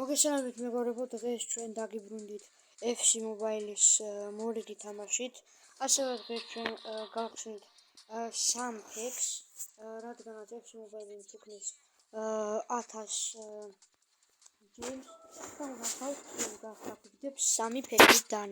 მოგესალმებით მეგობრებო, დღეს ჩვენ დაგიბრუნდით FC Mobile-ის მორიგი თამაშით. ასევე დღეს ჩვენ გავხსნით 3 packs, რადგანაც FC Mobile-ის უქმნის 1000 gems და ჩვენ გავხსნით 3 pack-დან.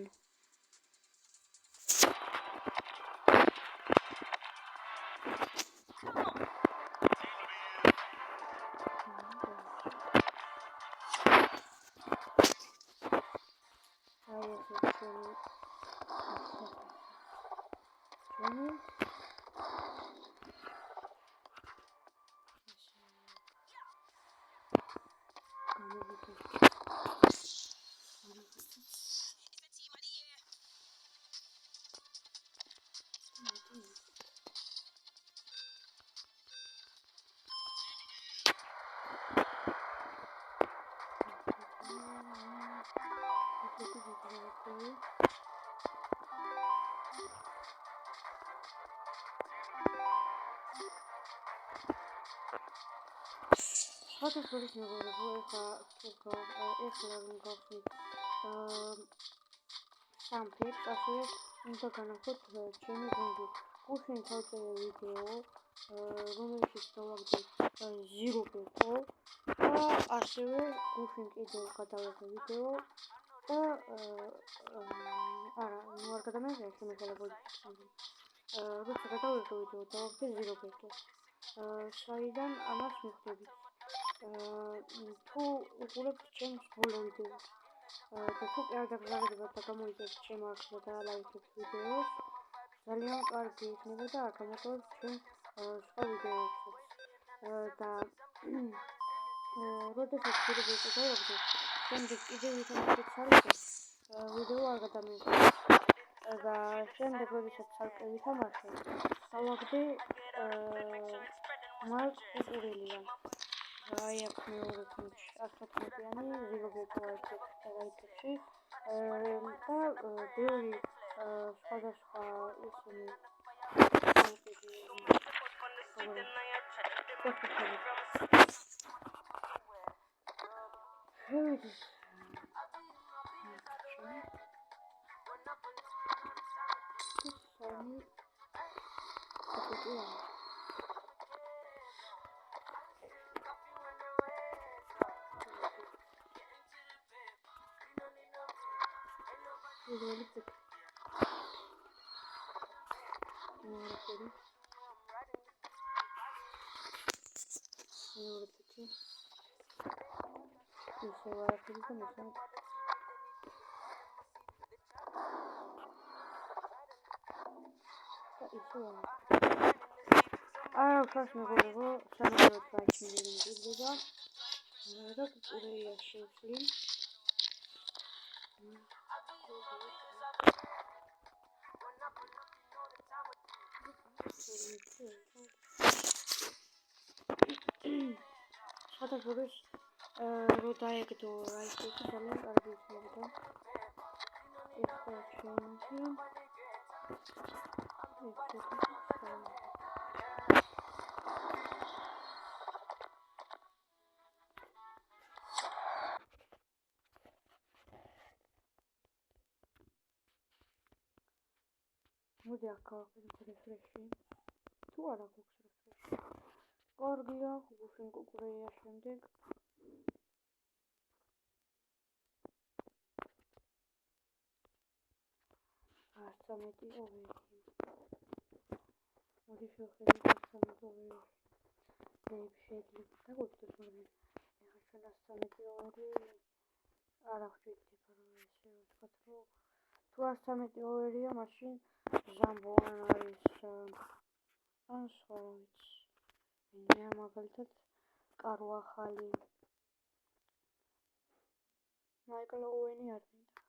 What is this megorebo? Ეხლა რომ გავხსნით 3 packs, ასევე უნდა განახოთ ჩემი გუნდის გუშინ ჩავწერე ვიდეო, რომელშიც დავაგდე 0 pack-ო და ასევე გუშინ კიდევ გადავეღე ვიდეო და არ გადამეღია შემეძლებელი. როცა გადავეღე ვიდეო დავაგდე 0 pack-ო. საიდან ამას მივხვდებით? თუ უყურებთ ჩემს ბოლო ვიდეოს და თუ კი არ დაგზადებათ და გამოიწევთ ჩემ არხზე და ლაიქებთ ვიდეოს, ძალიან კარგი იქნება და გამოტოვებთ ჩვენ სხვა ვიდეოებსაც და როდესაც ვიდეო დავაგდე, შემდეგ კიდევ ვიტანოთ ცალკე ვიდეო არ გადამიღებ და შემდეგ როდესაც ცალკე ვითამაშე, დავაგდე მას უყურელია. აი აქ მეორე თამაში 114-იანი 0 pack-ი დაიწყე და ბევრი სხვადასხვა ისინი First მეგობრებო, სამეცნიერო პრაქტიკული ვიდეო და კურეია შევშლი. შედარებით რო დაეგდო რაიქები ძალიან კარგი იქნებოდა. ეხლა ჩვენი მოდი აქ გავაკეთოთ რეფრეში. თუ არა გვაქვს რეფრეში. კარგია, გუშინ კუკურეია შემდეგ. არცამეტი ოვერი. მოდი შევხედოთ არცამეტი ოვერი. შეიძლება დაგვიწყდეს მაგრამ ეხლა ჩვენ 113 ოვერი არ აღჭირდება რომ ესე ვთქვათ რომ თუ 113 ოვერია მაშინ ზამბოან არის ან სხვა რა ვიცი. მე მაგალითად კარვახალი მაიკლ ოუენი არ მინდა.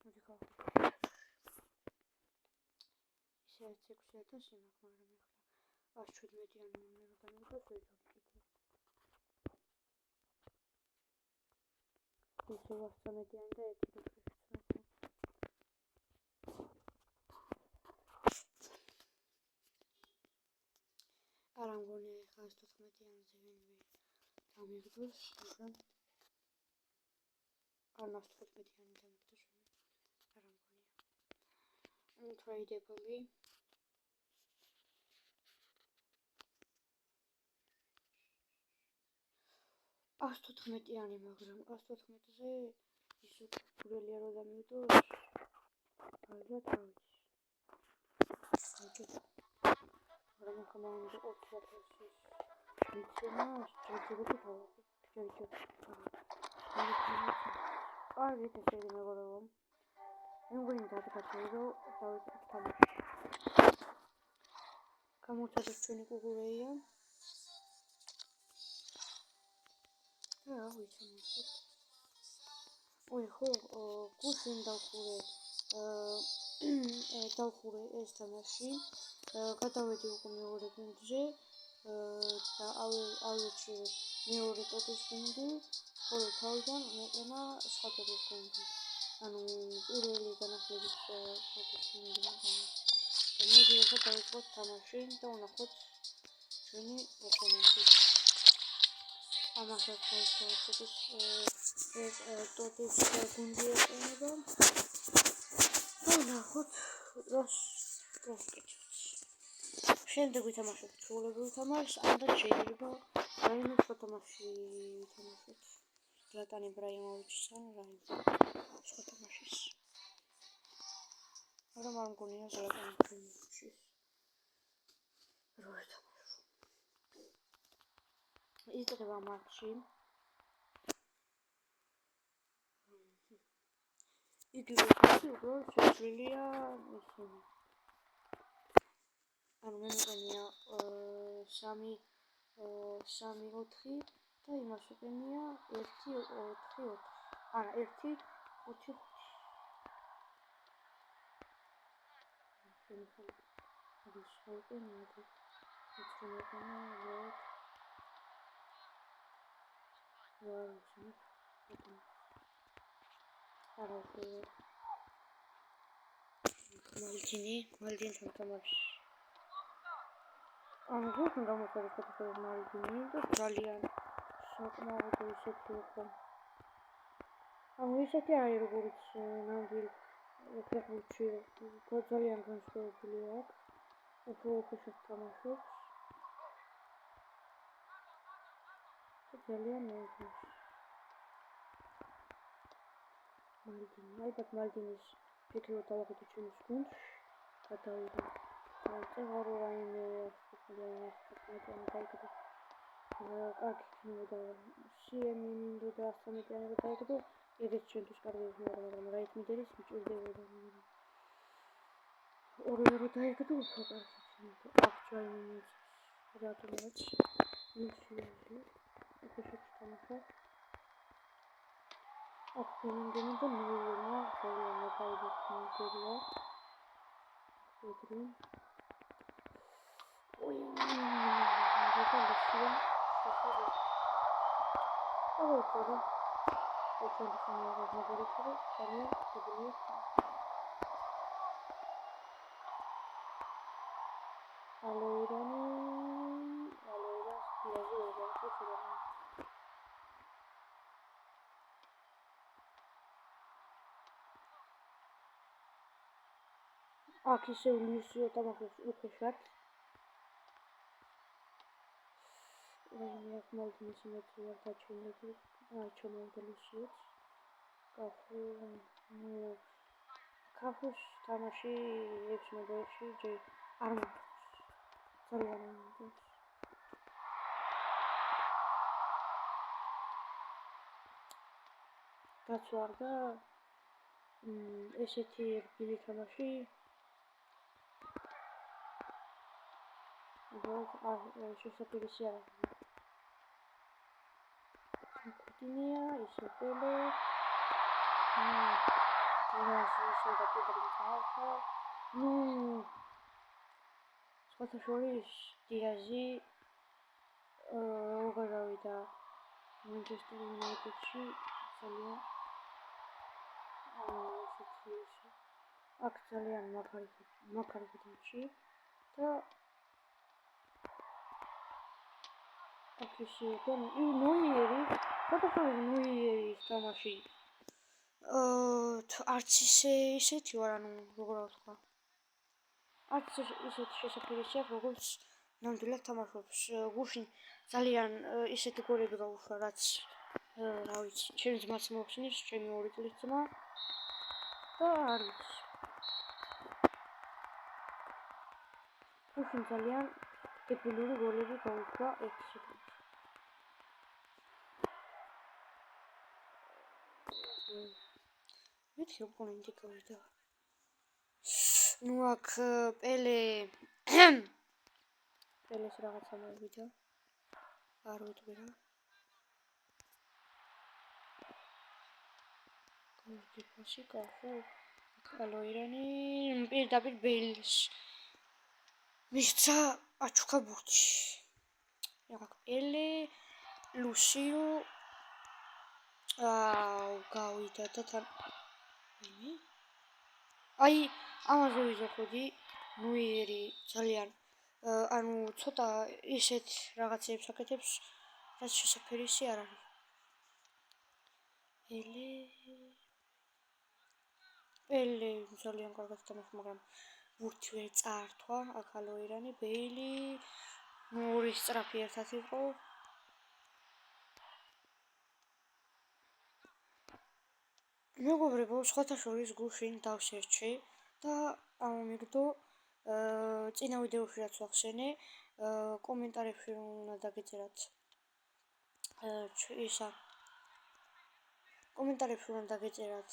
მოდი გავხსნით. ისე 6000 იმაქ, მაგრამ ეხლა 117-იანი უნდა განვიდოს ვიდეო კიდე. ისე 113-იანი და 1 რეფრეში. არ ამგონია ეხლა 114-იანზე ვინმე დამიგდოს, მაგრამ არ 115-იანი დამიგდოს ვინმე, არ ამგონია. Untradeable. 114-იანი, მაგრამ 114-ზე ის უბრალია რომ დამიგდოს. ალბათ არ ვიცი. მაგრამ ახლა უნდა 20,000-ის მიცემა, შეიძლება თავი. კარგი, ესე იგი მეგობრებო. მე მგონი დაგკაცე რომ დავიწყებ თამაში. გამოვცადოთ ჩვენი კუგურეია. რა ვიცი. ой, ხო, გუშინ დავხურე ეს თამაში. გადავედი უკვე მეორე გუნდზე და ავირჩიე მეორე ტოტის გუნდი, ხოლო თავიდან მეყენა სხვა ტოტის გუნდი. ანუ პირველი განახლების ტოტის გუნდი მეყენა. და მე ვიღებ დავიწყოთ თამაში და ვნახოთ ჩვენი ოპონენტი. ამასაც ტოტის გუნდი ეყენება. და ვნახოთ რას გასკეთებთ. შემდეგ ვითამაშოთ ჩვეულებრივ თამაშს, ამდენ შეიძლება რაიმე სხვა თამაში ვითამაშოთ. ზლატან იბრაიმოვიჩს ან რაიმე სხვა თამაშის. მაგრამ არ მგონია ზლატან იბრაიმოვიჩის რო ვითამაშო. იწყება მატჩი. იგივე უბრალოდ შეცვლილია ისინი. ანუ მე მგონია 3-4 და იმას უყენია 1-4-4. არა, 1-5-5. ეს შეუყენია და ეცრომეყენია მალდინთან თამაში. ანუ გუშინ გამოსწორეს ფოტოები მალდინი და ძალიან საკმაოდ ისეთი იყო. ანუ ისეთი არის როგორც ნამდვილ ფეხბურთში ძალიან განსხვავებული აქვს. უფრო უხეშად თამაშობს. ძალიან მეუღლის. მალდინი, ალბათ მალდინის ფიქრობ დავახეთე ჩვენს გუნდში. გადავიდა. წეღარო რაიმე 15-იანი დაიგდო. კარგი იქნებოდა CM მინდოდა 13-იანი დაიგდო. ეგეც ჩვენთვის კარგი იქნება, მაგრამ რაით მიდერის მჭირდებოდა. ორივე დაიგდო უფრო კარგი იქნებოდა. აქ რატომაც მიცილები. უხეშად თამაშობ. აქ ფენინგენი და ნოიერმა ძალიან მოგაიგეთ მიგერია. პედრი. ой, это лучше. Ой, очень много говорить, парни, подумай. Алоира, я живу, Aqui seu Lúcio estava fechado. Vai mal de nesse meio tá tirando aqui. Chamou de Lúcio. Carros tá machi ex-modeshi de arma. Ძალიან გაწვარდა ესეთი რბილი თამაში. შესაძლებელი არ არის. კუტინია, ისე პელე. ისე და პედრი წავდა. სხვათა შორის დიაზი უღარავდა Manchester United-ში ძალიან აქ ძალიან მაგარი თამაში და აქ ისე და ნოიერი ფოტოშოპის ნოიერის თამაში არც ისეთი ვარ, ანუ როგორ ვთქვა. არც ისეთი შესაძლებელი აქვს, როგორც ნამდვილად თამაშობს. გუშინ ძალიან ისეთი გოლები გაუშვა, რაც რა ვიცი, ჩემს ძმას მოხსნის, ჩემი 2 წლის ძმა და არ ვიცი. გუშინ ძალიან დებილური გოლები გაუშვა 1 სიტყვით. მეთქი ოპონენტი გავიდა. ნუ აქ პელეს რაღაცა მოვიდა. არ ვიტყვი რა. გოლდიფასი კახო. კალოირანი პირდაპირ ბეილს. მისცა აჩუქა ბურთი. აქ პელე ლუსიო გავიდა და თან აი ამაზე ვიზახოდი ნუიერი ძალიან ანუ ცოტა ისეთ რაღაცებს აკეთებს რაც შესაძლებელი არ არის პელე ძალიან კარგად თამაშობს მაგრამ ბურთი ვერ წაართვა აკალოირანი ბეილი ორი სწრაფი ერთად იყო მეგობრებო, სხვათა შორის გუშინ დავსერჩი და ამომიგდო წინა ვიდეოში რაც ვახსენე, კომენტარებში რომ უნდა დაგეწერათ კომენტარებში უნდა დაგეწერათ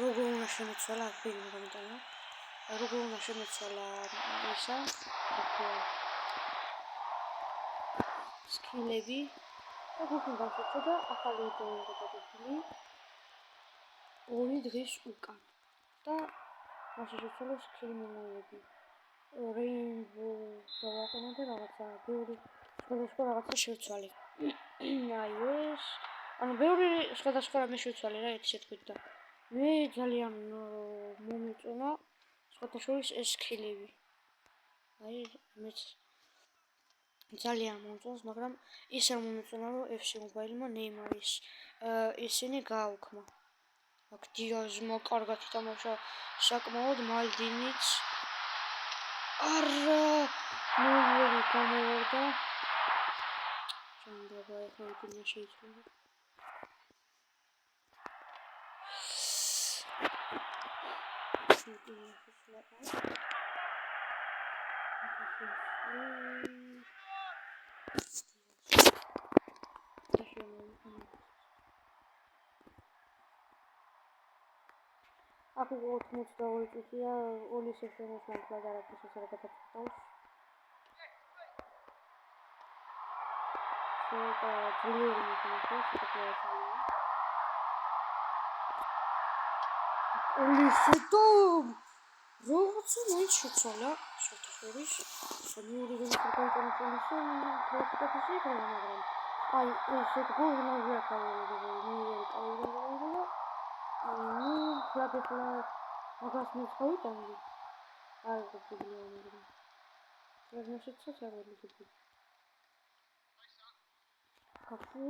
როგორ უნდა შემეცვალა აქ ვინ კომენტარია როგორ უნდა შემეცვალა ისა სკილები და გუშინ დავსერჩე და ახალი ვიდეო იყო დაგებული 2 დღის უკან და მაშინ შეცვალა სკილი მომოიები რეინბო დავაყენე და რაღაცა ბევრი სხვადასხვა რაღაცა შევცვალე აი ეს ანუ ბევრი სხვადასხვა რამე შევცვალე რა ერთი შეთქვით და მე ძალიან მომეწონა სხვათა შორის ეს სკილები აი მეც ძალიან მომწონს, მაგრამ ის არ მომეწონა, რომ FC Mobile-მა ნეიმარის ისინი გააუქმა. აქ დიაზმა კარგად ითამაშა, საკმაოდ მალდინიც. არა, ნოიერი გამოვარდა. ჩანდება ახლა ვიტინია შეიძლება. Aku 82 წუთია ოლის შეშენოს ნამდვილად არაფერს არ გადაწყვეტავს. ცოტა ძლიერი მოხდა, ცოტა ძალიან. ოლის და როგორც მაინც შეცვალა შეთხოვის. მეორე რიგში გაიტანოს პროექტებში მაგრამ აი ეს გოლი ნაგვია ნოიერი კალოირა ну, флабехла მაგას მოხოიტანდი. არ გქონია მაგრამ. რაზმაშიც ჩავარდი თვითონ. კაფუ.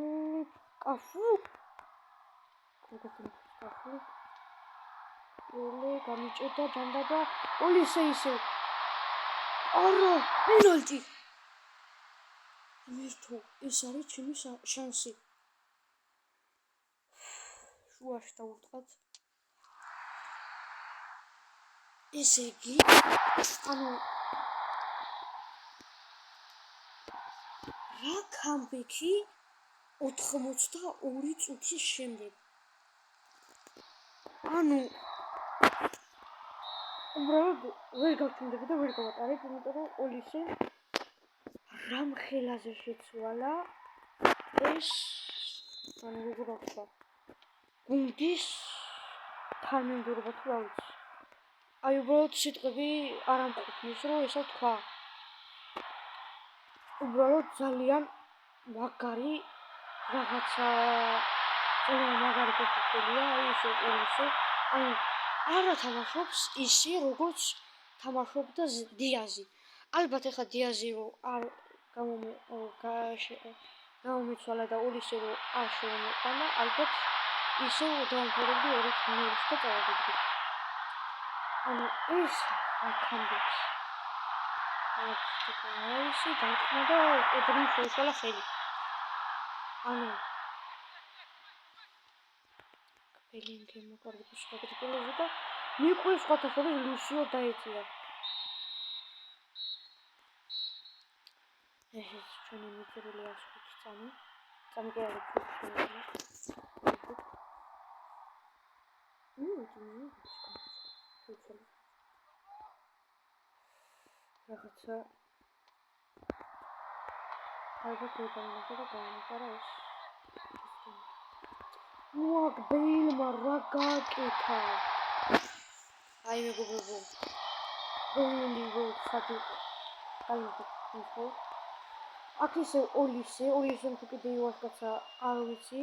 კაფუ. ოლე გამიჭედა დანდაბა ოლისე ისე. არა, პენალტი. მერტო, ეს არის ჩემი შანსი. შუაში დავუწყოთ. ესე იგი, ანუ რა კამბექი 82 წუთის შემდეგ. ანუ უბრალოდ ვერ გავჩნდები და ვერ გავატარებ, იმიტომ რომ ოლისე რამ ხელაზე შეცვალა ეს ანუ როგორ ვთქვა გუნდის თანმიმდევრობა თუ რა ვიცი. აი უბრალოდ სიტყვები არ ამყოფნის რომ ესა თქვა. უბრალოდ ძალიან მაგარი რაღაცა ძალიან მაგარი ფეხბურთელია აი ეს ოლისე. ანუ არა თამაშობს ისე როგორც თამაშობდა დიაზი. ალბათ ეხლა დიაზი რომ არ გამომიცვალა და ულისი რომ არ შემოყვანა, ალბათ ისე დავამთავრებდი 2-0 და წავედი. ანუ ეს აქამდეც აიცი დარტყმა და ედრიმ შეუშალა ხელი. ანუ ბელინგემი კარგი შეგდებული და მიყვი სხვათაშორის ლუსიო დაეწია. ეს ჩვენი მიწერილი 105 წამი. წამი კი არის ჩვენი. რაღაცა ალბათ ვეღარ და გამიფარა ეს. უაკ ბეილმა რა გაკეთა. აი მეგობრებო. ბეილი ვეცადი. აი აქ ისე ოლისე თუ კიდე იواشკაცა არ ვიცი.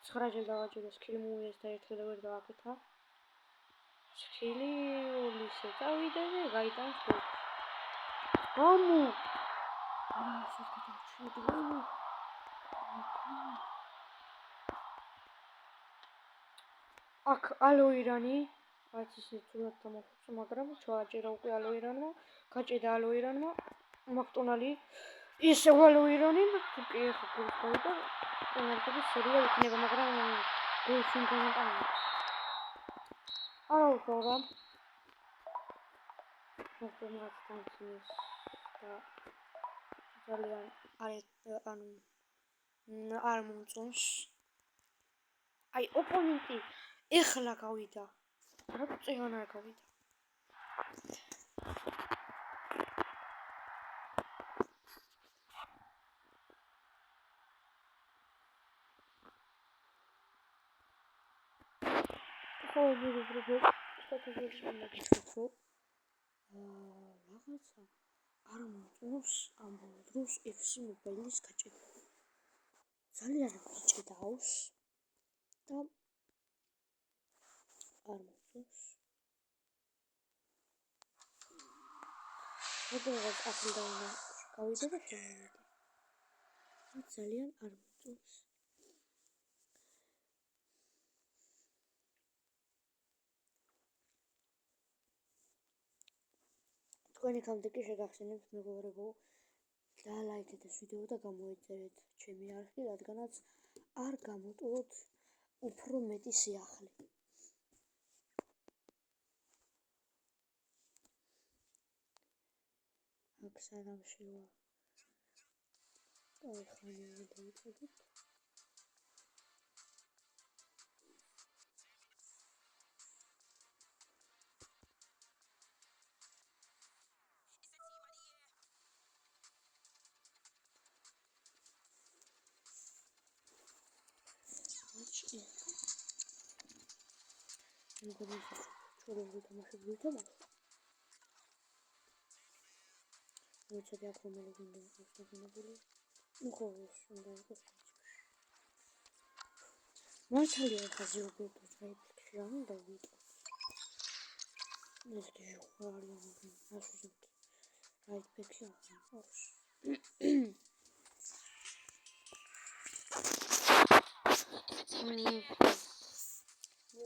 9-ჯერ დავაჭირე სკილი მოვიეს და ერთხელ ვერ დავაკეთა. სკილი ოლისე წავიდა და გაიტანს გოლს. გამო აქ ალოირანი რაც ისე ცუდად დამახუცო, მაგრამ ჩააჭერა უკვე ალოირანმა, გაჭედა ალოირანმა, მაკტონალი ისე ალოირანი და თუკი ეხა გოლს გავიდა, პენალტების სერია იქნება, მაგრამ გოლს ვინ გამოტანებს. არა უყურა. მოკლედ განცინეს და ძალიან არ მომწონს. აი ოპონენტი ეხლა გავიდა. რა წეღან არ გავიდა. ხო ვიღებრებო სტატუსის მაგიჩო. რაღაცა არ მომწონს ამ დროს FC მობაილის გაჭედა. ძალიან გიჭედავს და არ მომწონს. როდესაც ახლა გავიდა და შემოვიდა. ძალიან არ მომწონს. თქვენ იქამდე კი შეგახსენებთ მეგობრებო და ლაიქეთ ეს ვიდეო და გამოიწერეთ ჩემი არხი, რადგანაც არ გამოტოვოთ უფრო მეტი სიახლე. აქ სანამშევა ხანი დავიწყებთ. ჩორებული თამაშები თამაშობ. მოიცადე აქ რომ ლეგენდა იყოს დაგინებული. ხო, უნდა იყოს. მართალია ხაზი უბრალოდ რაიფლში არ უნდა ვიყო. ეს კი ხوارია ასუზეთ. რაიფლში არ არის.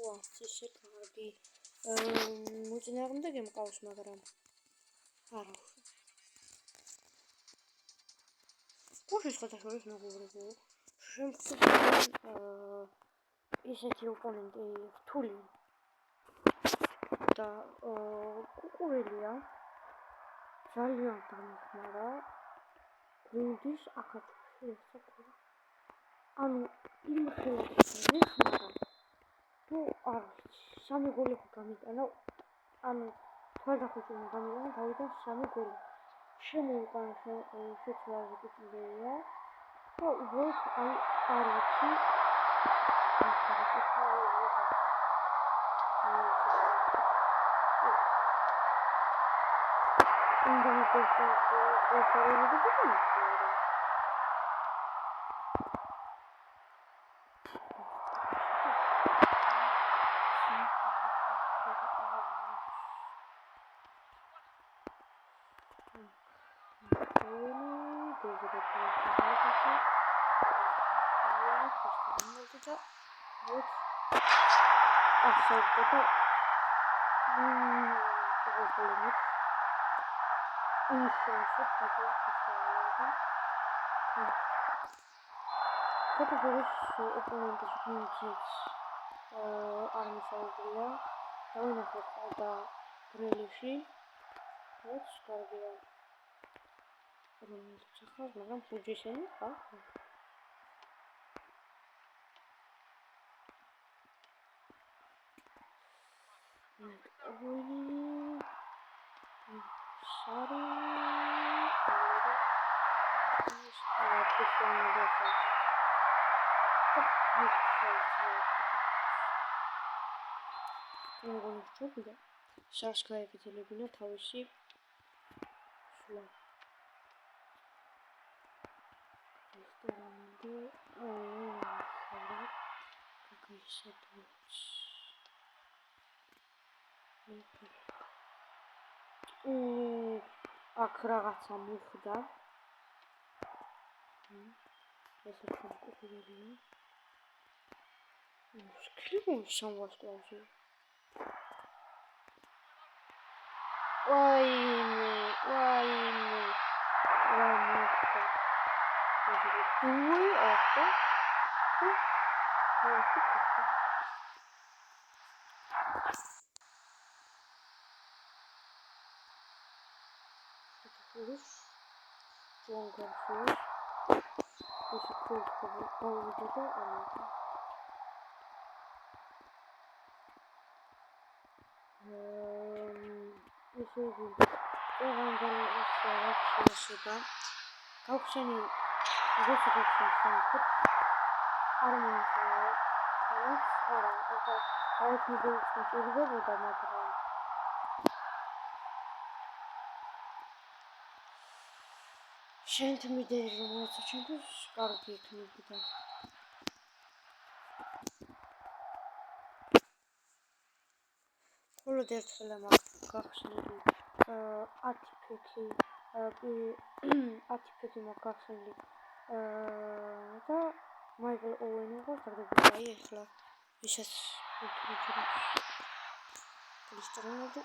ვა, ისე კარგი. მოწინააღმდეგე მყავს, მაგრამ არა. გუშინ შეხოთაშორის მეგობრებო, შემთხვევით ისეთი ოპონენტი რთული და კუკურელია ძალიან დამეხმარა გუნდის ახალგაზრდებში ესაკურა. ანუ იმ ხელს მეხმარა თუ არ სამი გოლი გამიტანა, ანუ თვალდახუჭი გამიტანა თავიდან 3 გოლი. შემოიყვანა შეცვალა კიდეა და უბრალოდ აი არ ვიცი უნდა მიყოლოს Sars გაეგრძელებინა თავისი სულა. აქ რაღაცა მოხდა. ეს კონკურენცია. სკრინ სამვასტავზე. Why me? Shant mi deri romanță çünkü kargı ekmekte. Kolu dertler ama kahşeli. Atipeki makahşeli. Da Michael Owen'u var tabii ki ayıkla. Biraz oturuyorum. Polislerin oldu.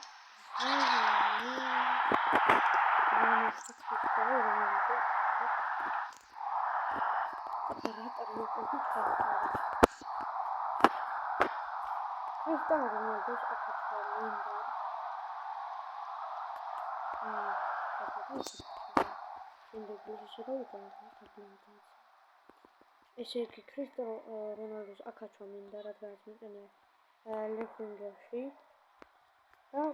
Ესე იგი ქრისტიანო რონალდოს აკაჩვა მინდა რადგანაც მიყენია ლეფინგერში და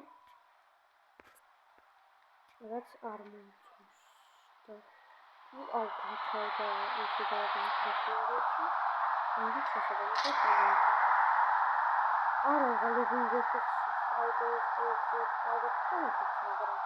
რაც არ მომწონს და აკაჩვა და ისე დაგვიწყდება ამით შესაძლოა არა ლეფინგერში სტაილს მაგრამ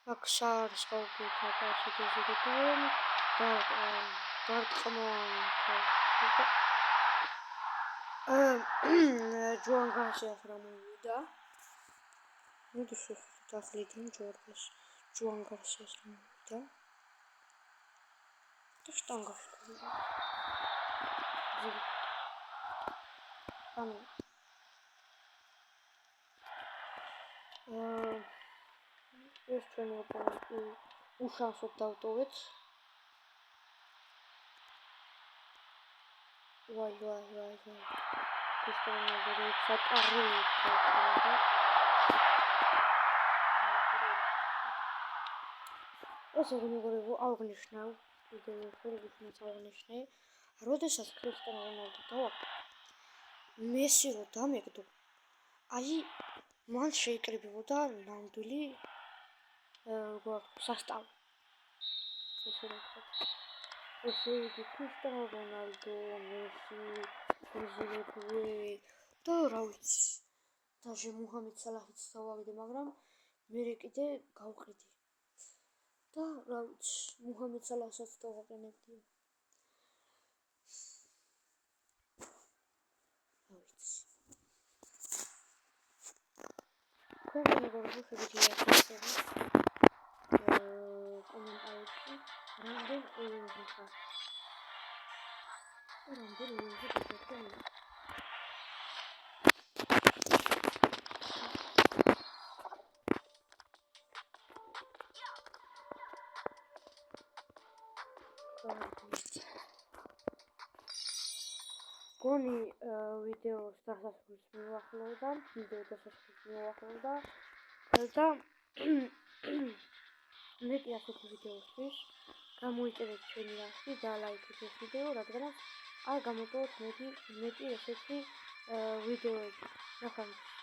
Akşars oldu tabaşı gözüküyor. Juan Garcia Ramonda. Ne düşünüyorsun? Tahlidim Juan Garcia Ramonda. Что он говорит? ეს ჩვენი ოპონენტი უშანსოდ დავტოვეთ. ვაი. ქრისტიანულ სატარებს ეს როგორ აღნიშნავ ვიდეოს აღნიშნე როდესაც ქრისტიანულ რონალდო დავაკ მესი რო დამეგდო აი მან შეიკრიბებოდა ნამდვილი სასტავი ესე იგი ქრისტიანულ რონალდო მესი ჟირებუე და რა ვიცი даже მუჰამედ სალაჰიც დავავიდე მაგრამ მე კიდე გავყიდი და რა ვიცი მუჰამედ სალაჰსაც დავაყენებდი რა ვიცი თქვენ როგორ შეგიძლიათ ისწავლოთ კომენტარებში რამდენ ელოზე ხარ რამდენ ელოზე გიხართ გონი ვიდეოს დასასრულს მივახლოვდა და მეტი ასეთი ვიდეოსთვის გამოიწერეთ ჩვენი რახში და ლაიქეთ ეს ვიდეო რადგანაც არ გამოტოვოთ მეტი ესეთი ვიდეოები ნახვამდის